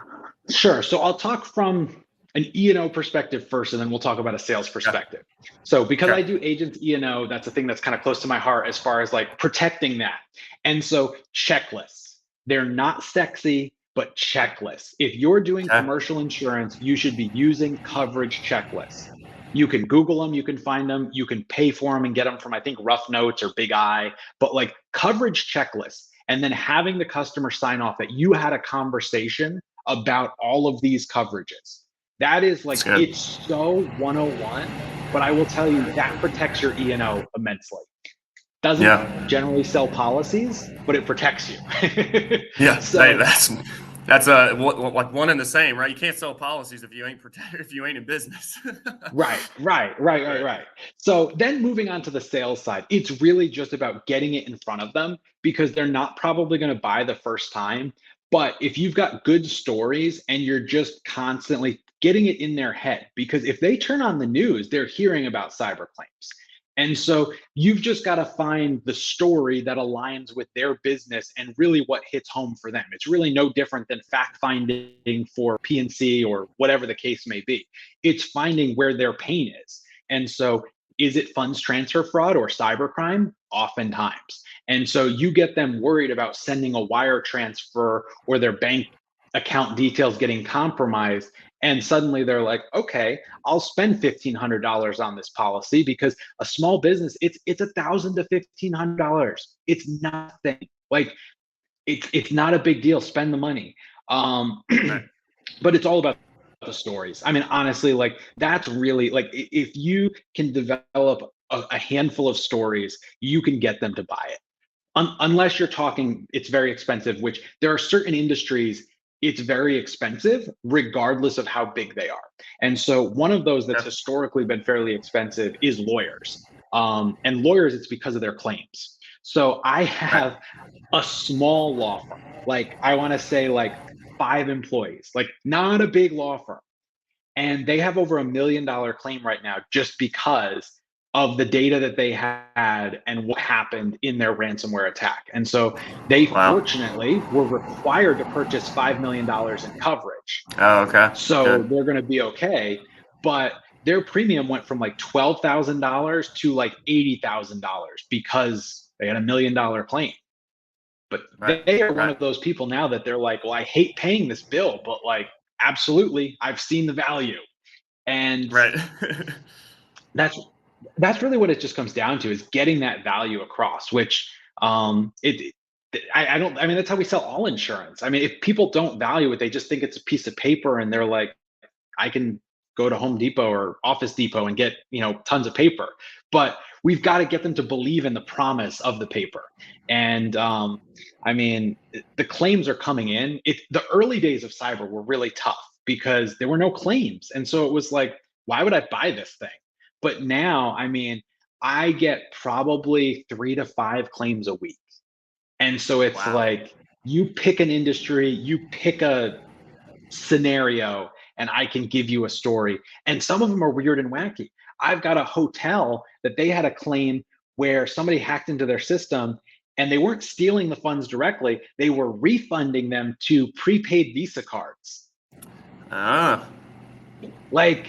Sure. So I'll talk from an E&O perspective first, and then we'll talk about a sales perspective. So because I do agents E&O, that's a thing that's kind of close to my heart as far as like protecting that. And so checklists, they're not sexy, but checklists. If you're doing commercial insurance, you should be using coverage checklists. You can Google them, you can find them, you can pay for them and get them from, I think, Rough Notes or Big Eye, but like coverage checklists, and then having the customer sign off that you had a conversation about all of these coverages. That is like, it's so 101, but I will tell you that protects your E&O immensely. Doesn't generally sell policies, but it protects you. So hey, that's like one and the same, right? You can't sell policies if you ain't in business. Right. So then moving on to the sales side, it's really just about getting it in front of them because they're not probably going to buy the first time. But if you've got good stories and you're just constantly getting it in their head, because if they turn on the news, they're hearing about cyber claims. And so you've just got to find the story that aligns with their business and really what hits home for them. It's really no different than fact finding for P&C or whatever the case may be. It's finding where their pain is. And so is it funds transfer fraud or cybercrime? Oftentimes. And so you get them worried about sending a wire transfer or their bank account details getting compromised. And suddenly they're like, okay, I'll spend $1,500 on this policy because a small business, it's $1,000 to $1,500. It's nothing. Like, it's not a big deal. Spend the money. But it's all about the stories. I mean, honestly, like, that's really, like, if you can develop a handful of stories, you can get them to buy it. Unless you're talking, it's very expensive, which there are certain industries, it's very expensive regardless of how big they are. And so one of those that's historically been fairly expensive is lawyers. And lawyers, it's because of their claims. So I have a small law firm, like I want to say like 5 employees, like not a big law firm. And they have over $1 million claim right now just because of the data that they had and what happened in their ransomware attack. And so they fortunately were required to purchase $5 million in coverage. Oh, okay. So they're going to be okay. But their premium went from like $12,000 to like $80,000 because they had $1 million claim. But they are one of those people now that they're like, well, I hate paying this bill, but like, absolutely, I've seen the value. And that's really what it just comes down to, is getting that value across, which I mean, that's how we sell all insurance. I mean, if people don't value it, they just think it's a piece of paper and they're like, I can go to Home Depot or Office Depot and get, tons of paper. But we've got to get them to believe in the promise of the paper. And I mean, the claims are coming in. The early days of cyber were really tough because there were no claims. And so it was like, why would I buy this thing? But now, I mean, I get probably 3 to 5 claims a week. And so it's like, you pick an industry, you pick a scenario, and I can give you a story. And some of them are weird and wacky. I've got a hotel that they had a claim where somebody hacked into their system and they weren't stealing the funds directly. They were refunding them to prepaid Visa cards. Like,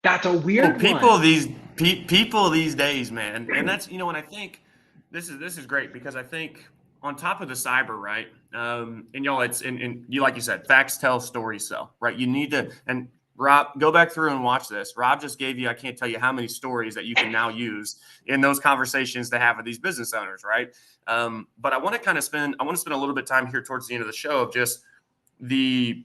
that's a weird people these days, man. And that's, and I think this is great because I think on top of the cyber, right? And y'all, and you, like you said, facts tell, stories sell, right? You need to, and Rob, go back through and watch this. Rob just gave you, I can't tell you how many stories that you can now use in those conversations to have with these business owners, right? But I want to spend a little bit of time here towards the end of the show of just the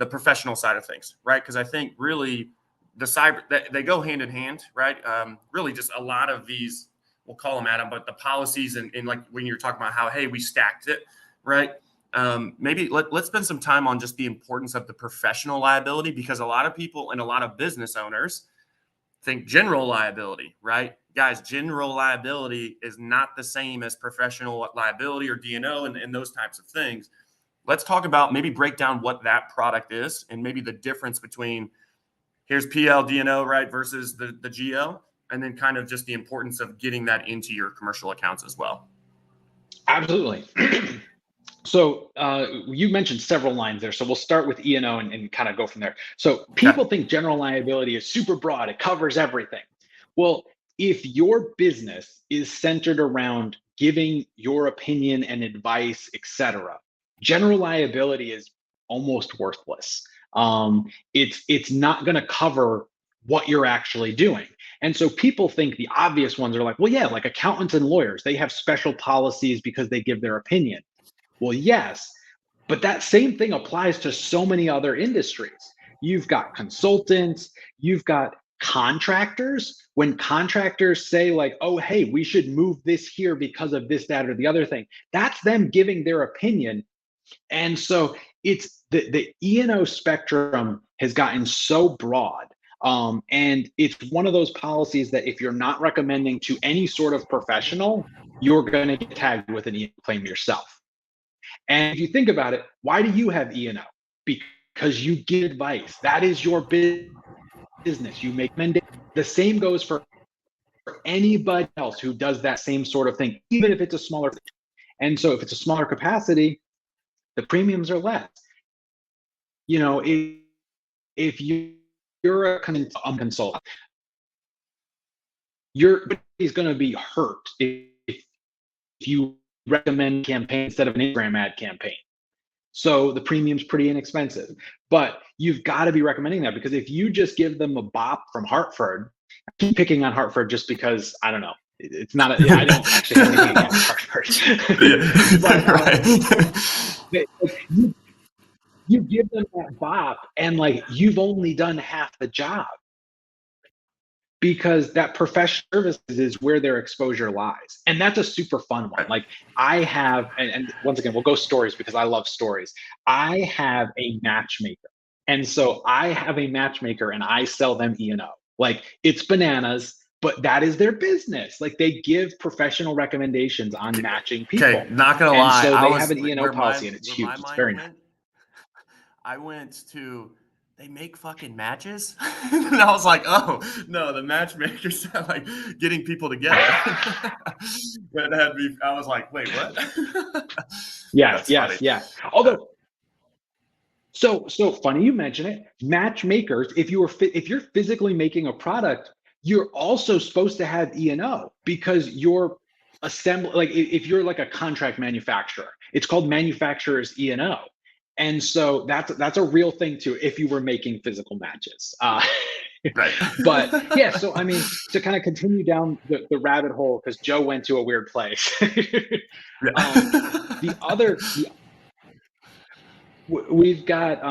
professional side of things, right? Because I think really the cyber, they go hand in hand, right? Really just a lot of these, we'll call them, Adam, but the policies and like when you're talking about how, hey, we stacked it, right? Maybe let's spend some time on just the importance of the professional liability, because a lot of people and a lot of business owners think general liability, right? Guys, general liability is not the same as professional liability or D&O and those types of things. Let's talk about, maybe break down what that product is and maybe the difference between here's PL, D&O, right, versus the GL, and then kind of just the importance of getting that into your commercial accounts as well. Absolutely. So you mentioned several lines there. So we'll start with E&O and kind of go from there. So people think general liability is super broad. It covers everything. Well, if your business is centered around giving your opinion and advice, etc., general liability is almost worthless. It's not going to cover what you're actually doing. And so people think the obvious ones are like, well, yeah, like accountants and lawyers, they have special policies because they give their opinion. Well, yes, but that same thing applies to so many other industries. You've got consultants, you've got contractors. When contractors say like, oh, hey, we should move this here because of this, that, or the other thing, that's them giving their opinion. And so it's the E&O spectrum has gotten so broad. And it's one of those policies that if you're not recommending to any sort of professional, you're going to get tagged with an E&O claim yourself. And if you think about it, why do you have E&O? Because you give advice. That is your business. You make recommendations. The same goes for anybody else who does that same sort of thing, even if it's a smaller. And so if it's a smaller capacity, the premiums are less. If you're a consultant, your is going to be hurt if you recommend campaign instead of an Instagram ad campaign. So the premium's pretty inexpensive, but you've got to be recommending that, because if you just give them a bop from Hartford, I keep picking on Hartford just because, I don't know, it's not, I don't actually have anything against Hartford. But you give them that bop and like, you've only done half the job. because that professional services is where their exposure lies. And that's a super fun one. Right. Like I have, and once again, we'll go stories because I love stories. I have a matchmaker. And so I have a matchmaker and I sell them E&O. Like it's bananas, but that is their business. Like they give professional recommendations on matching Okay, people. not gonna And lie, so I they have was an E&O where policy and it's my huge. It's mind very nice. went. I went to they make fucking matches, and I was like, oh no, the matchmakers sound like getting people together. That had me. I was like, wait, what? Yes, That's funny. yes, yes. Uh, Although so funny you mention it. Matchmakers, if you're physically making a product, you're also supposed to have E&O because you're assembly like if you're like a contract manufacturer, it's called manufacturer's E&O. And so that's a real thing too if you were making physical matches. right. But yeah, so I mean, to kind of continue down the rabbit hole because Joe went to a weird place. um, Yeah. the we've got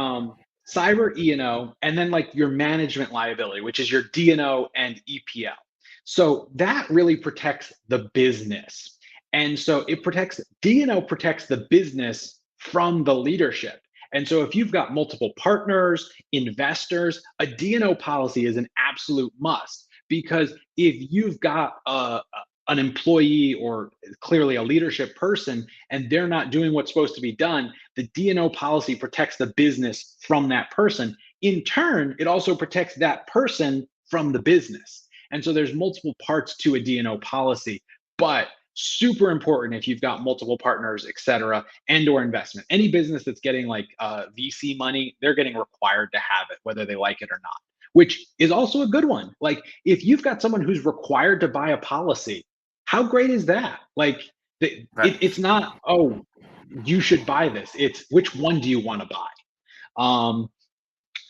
cyber E&O and then like your management liability, which is your D&O and EPL. So that really protects the business. And so it protects D&O protects the business from the leadership. And so if you've got multiple partners, investors, a D&O policy is an absolute must because if you've got an employee or clearly a leadership person and they're not doing what's supposed to be done, the D&O policy protects the business from that person. In turn, it also protects that person from the business. And so there's multiple parts to a D&O policy, but super important if you've got multiple partners, et cetera, and or investment. Any business that's getting like VC money, they're getting required to have it, whether they like it or not, which is also a good one. Like if you've got someone who's required to buy a policy, how great is that? Like Right. it's not, oh, you should buy this. It's which one do you want to buy?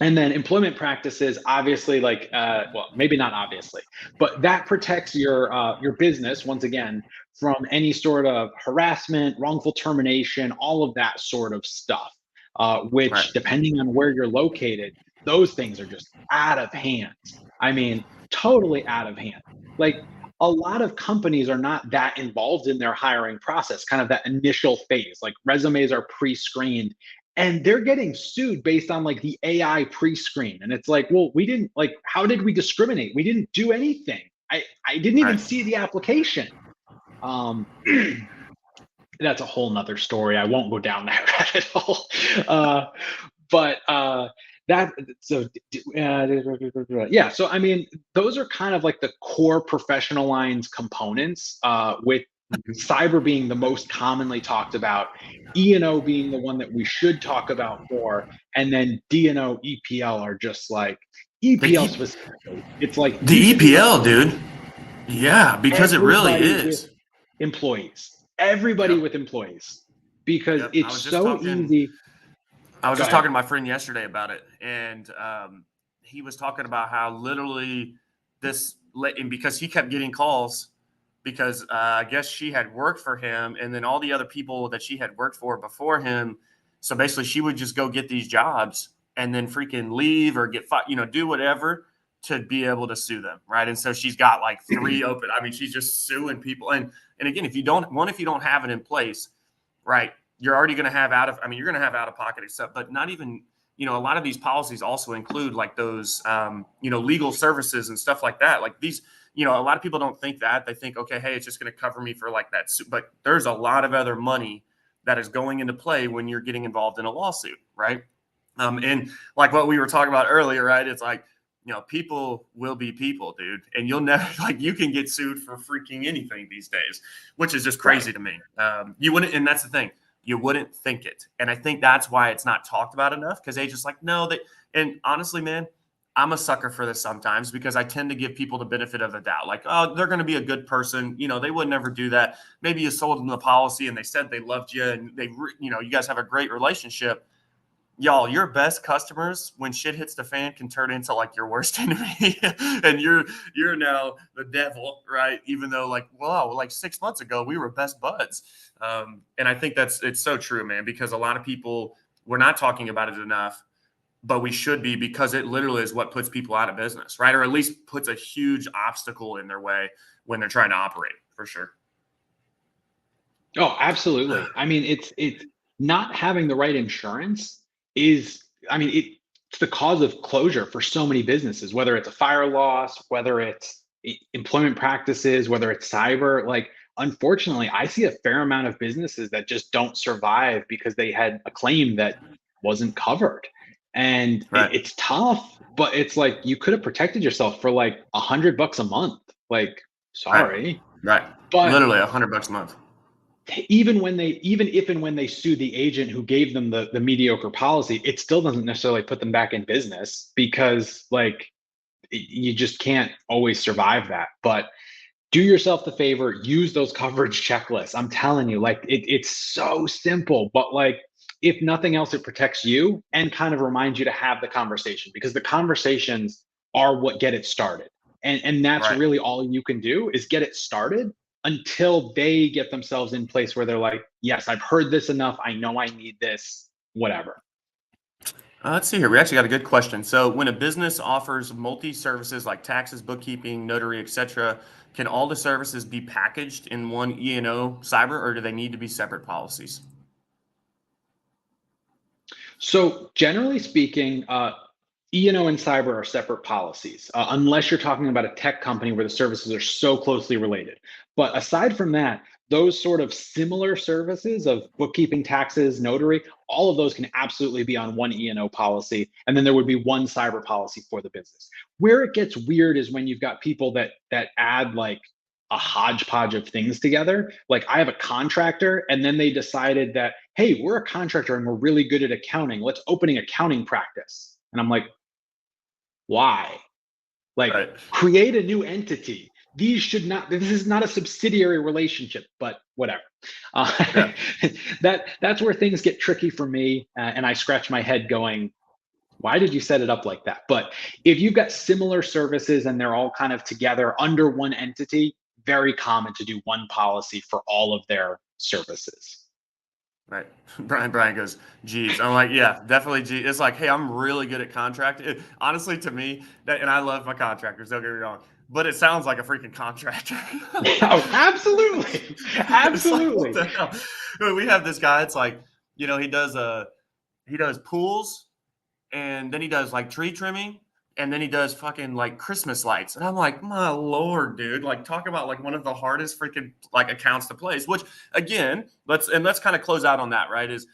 And then employment practices, obviously, like well, maybe not obviously, but that protects your business once again from any sort of harassment, wrongful termination, all of that sort of stuff. Right. Which, depending on where you're located, those things are just out of hand. I mean, totally out of hand. Like a lot of companies are not that involved in their hiring process, kind of that initial phase. Like resumes are pre-screened and they're getting sued based on like the AI pre-screen. And it's like, well, we didn't like, how did we discriminate? We didn't do anything. I didn't even Right. see the application. Um, that's a whole nother story. I won't go down that rabbit hole. But that so yeah. So I mean, those are kind of like the core professional lines components. With cyber being the most commonly talked about, E&O being the one that we should talk about more, and then D&O, EPL are just like The, EPL e- specifically. It's like the you should do EPL, EPL. dude. Yeah, because it really Everybody with is. employees, everybody Yep. with employees, because Yep. it's so easy. I was Go just ahead. talking to my friend yesterday about it, and he was talking about how literally and because he kept getting calls because I guess she had worked for him, and then all the other people that she had worked for before him. So basically, she would just go get these jobs and then freaking leave or get fired, do whatever to be able to sue them, right? And so she's got like three open. I mean, she's just suing people, and again, if you don't have it in place, right? You're already going to have you're going to have out of pocket stuff, but not even, a lot of these policies also include like those, legal services and stuff like that. Like these, a lot of people don't think that. They think, okay, hey, it's just going to cover me for like that. But there's a lot of other money that is going into play when you're getting involved in a lawsuit, right? And like what we were talking about earlier, right? It's like, people will be people, dude. And you'll never, like, you can get sued for freaking anything these days, which is just Right. crazy to me. You wouldn't, and that's the thing, you wouldn't think it. And I think that's why it's not talked about enough because they just like, no, and honestly, man, I'm a sucker for this sometimes because I tend to give people the benefit of the doubt. Like, oh, they're going to be a good person. They would never do that. Maybe you sold them the policy and they said they loved you and you guys have a great relationship. Y'all, your best customers, when shit hits the fan, can turn into like your worst enemy, and you're now the devil, right? Even though, like, wow, like 6 months ago we were best buds, and I think it's so true, man. Because a lot of people we're not talking about it enough, but we should be, because it literally is what puts people out of business, right? Or at least puts a huge obstacle in their way when they're trying to operate, for sure. Oh, absolutely. I mean, it's not having the right insurance is, I mean, it's the cause of closure for so many businesses, whether it's a fire loss, whether it's employment practices, whether it's cyber. Like, unfortunately, I see a fair amount of businesses that just don't survive because they had a claim that wasn't covered. And Right. it's tough, but it's like you could have protected yourself for like $100 a month. Like, Right. sorry. Right. But Literally $100 a month. even if and when they sue the agent who gave them the mediocre policy, it still doesn't necessarily put them back in business, because like you just can't always survive that. But do yourself the favor, use those coverage checklists. I'm telling you, like it's so simple, but like if nothing else, it protects you and kind of reminds you to have the conversation, because the conversations are what get it started. And that's Right. really all you can do, is get it started until they get themselves in place where they're like, yes, I've heard this enough. I know I need this, whatever. Let's see here. We actually got a good question. So, when a business offers multi-services like taxes, bookkeeping, notary, etc., can all the services be packaged in one E&O cyber, or do they need to be separate policies? So generally speaking, E&O and cyber are separate policies, unless you're talking about a tech company where the services are so closely related. But aside from that, those sort of similar services of bookkeeping, taxes, notary, all of those can absolutely be on one E&O policy, and then there would be one cyber policy for the business. Where it gets weird is when you've got people that add like a hodgepodge of things together. Like, I have a contractor, and then they decided that, hey, we're a contractor and we're really good at accounting. Let's open an accounting practice. And I'm like, why? Like, Right. create a new entity. These should not, this is not a subsidiary relationship, but whatever. Yeah. That's where things get tricky for me. And I scratch my head going, why did you set it up like that? But if you've got similar services and they're all kind of together under one entity, very common to do one policy for all of their services. Right. Brian goes, geez. I'm like, yeah, definitely. Geez. It's like, hey, I'm really good at contract. Honestly, to me, and I love my contractors, don't get me wrong, but it sounds like a freaking contractor. Oh, absolutely. It's like, what Absolutely. the hell? We have this guy. It's like, he does pools, and then he does like tree trimming, and then he does fucking like Christmas lights. And I'm like, my lord, dude, like talk about like one of the hardest freaking like accounts to place, which again, let's kind of close out on that, right? Is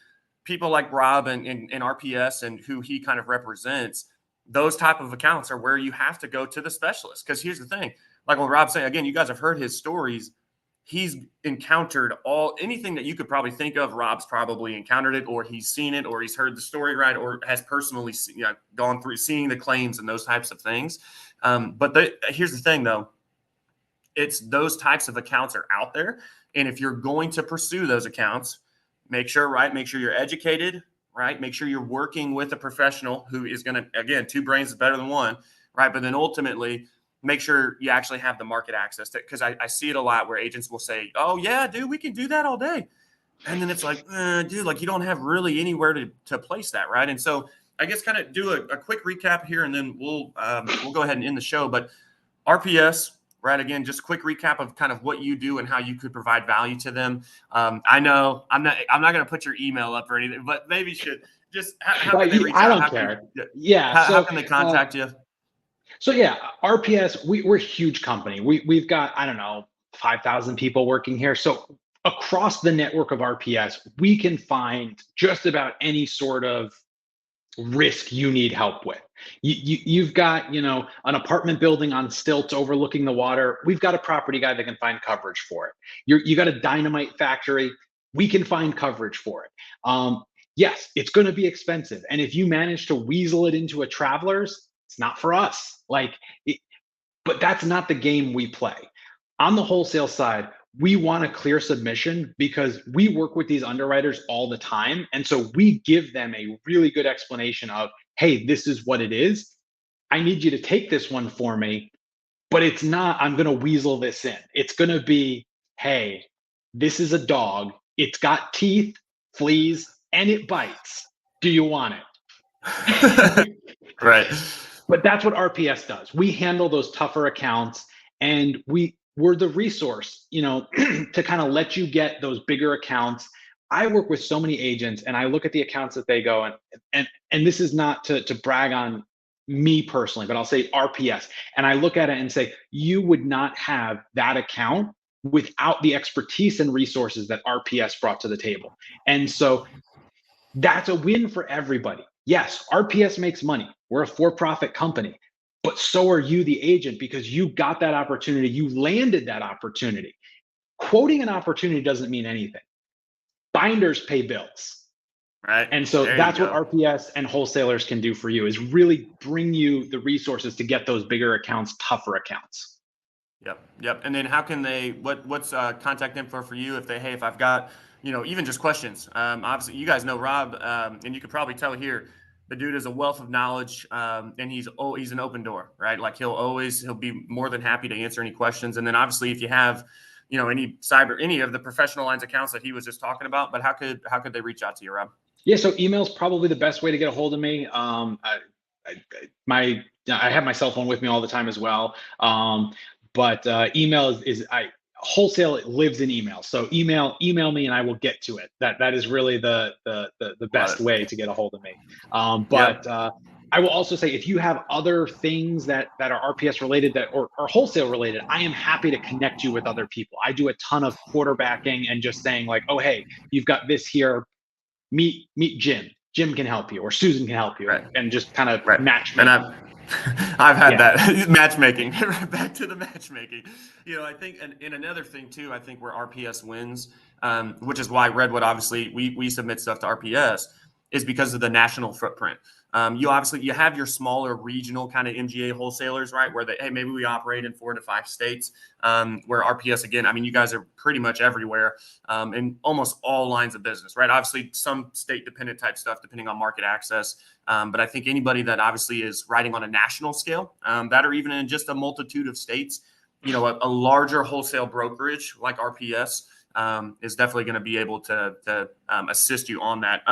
people like Rob and RPS and who he kind of represents, those type of accounts are where you have to go to the specialist. Because here's the thing, like what Rob's saying, again, you guys have heard his stories. He's encountered anything that you could probably think of. Rob's probably encountered it, or he's seen it, or he's heard the story, right, or has personally gone through seeing the claims and those types of things. But here's the thing, though. It's those types of accounts are out there. And if you're going to pursue those accounts, make sure you're educated, right? Make sure you're working with a professional who is going to, again, two brains is better than one, right? But then ultimately, make sure you actually have the market access to, because I see it a lot where agents will say, oh yeah, dude, we can do that all day. And then it's like, dude, like you don't have really anywhere to place that. Right. And so I guess kind of do a quick recap here, and then we'll go ahead and end the show. But RPS, right. Again, just a quick recap of kind of what you do and how you could provide value to them. I know I'm not going to put your email up or anything, but maybe you should just, how can they reach I out? don't care. Yeah. How can they contact you? So yeah, RPS, we're a huge company. We've got, I don't know, 5,000 people working here. So across the network of RPS, we can find just about any sort of risk you need help with. You've got, an apartment building on stilts overlooking the water. We've got a property guy that can find coverage for it. You got a dynamite factory. We can find coverage for it. Yes, it's going to be expensive. And if you manage to weasel it into a traveler's, it's not for us. But that's not the game we play. On the wholesale side, we want a clear submission because we work with these underwriters all the time. And so we give them a really good explanation of, hey, this is what it is. I need you to take this one for me, but it's not, I'm going to weasel this in. It's going to be, hey, this is a dog. It's got teeth, fleas, and it bites. Do you want it? Right. But that's what RPS does. We handle those tougher accounts, and we're the resource, to kind of let you get those bigger accounts. I work with so many agents, and I look at the accounts that they go, and this is not to brag on me personally, but I'll say RPS. And I look at it and say, you would not have that account without the expertise and resources that RPS brought to the table. And so that's a win for everybody. Yes, RPS makes money. We're a for-profit company, but so are you, the agent, because you got that opportunity. You landed that opportunity. Quoting an opportunity doesn't mean anything. Binders pay bills. Right. And so There you that's what go. RPS and wholesalers can do for you, is really bring you the resources to get those bigger accounts, tougher accounts. Yep. And then how can they, what's contact info for you if I've got, even just questions. Obviously you guys know Rob, and you could probably tell here, the dude is a wealth of knowledge, and he's an open door, right? Like he'll be more than happy to answer any questions. And then obviously if you have, any of the professional lines accounts that he was just talking about, but how could they reach out to you, Rob? Yeah, so email's probably the best way to get a hold of me. I have my cell phone with me all the time as well. But email is wholesale. It lives in email. So email me, and I will get to it. That is really the best Love it. way to get a hold of me. Yep. I will also say, if you have other things that are RPS related or wholesale related, I am happy to connect you with other people. I do a ton of quarterbacking and just saying like, oh hey, you've got this here. Meet Jim. Jim can help you, or Susan can help you, Right. and just kind of Right. match And me. I've had Yeah. that matchmaking. Back to the matchmaking. I think, and another thing too, I think where RPS wins, which is why Redwood, obviously we submit stuff to RPS, is because of the national footprint. You have your smaller regional kind of MGA wholesalers, right? Where maybe we operate in 4 to 5 states. Where RPS, again, I mean, you guys are pretty much everywhere, in almost all lines of business, right? Obviously, some state dependent type stuff, depending on market access. But I think anybody that obviously is writing on a national scale, that or even in just a multitude of states, a larger wholesale brokerage like RPS is definitely going to be able to assist you on that.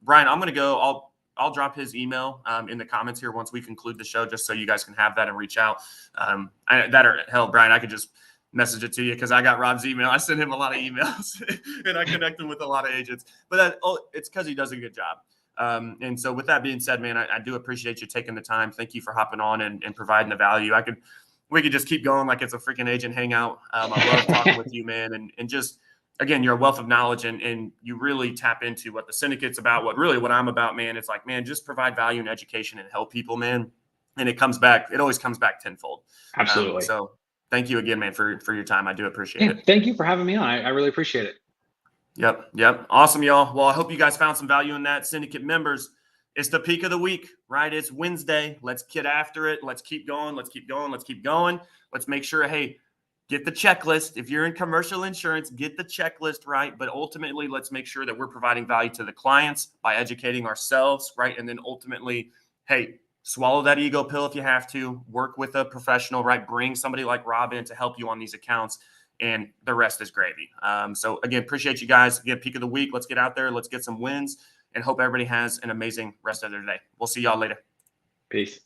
Brian, I'm going to go. I'll drop his email in the comments here once we conclude the show, just so you guys can have that and reach out. Brian, I could just message it to you because I got Rob's email. I send him a lot of emails and I connect him with a lot of agents. But it's because he does a good job. And so with that being said, man, I do appreciate you taking the time. Thank you for hopping on and providing the value. We could just keep going like it's a freaking agent hangout. I love talking with you, man. And just, again, you're a wealth of knowledge, and you really tap into what the syndicate's about, what I'm about, man. It's like, man, just provide value and education and help people, man. And it always comes back tenfold. Absolutely. So thank you again, man, for your time. I do appreciate it. Thank you for having me on. I really appreciate it. Yep. Awesome, y'all. Well, I hope you guys found some value in that. Syndicate members, it's the peak of the week, right? It's Wednesday. Let's get after it. Let's keep going. Let's make sure, hey, get the checklist. If you're in commercial insurance, get the checklist right. But ultimately, let's make sure that we're providing value to the clients by educating ourselves, right? And then ultimately, hey, swallow that ego pill if you have to. Work with a professional, right? Bring somebody like Rob in to help you on these accounts, and the rest is gravy. So again, appreciate you guys. Again, peak of the week. Let's get out there. Let's get some wins, and hope everybody has an amazing rest of their day. We'll see y'all later. Peace.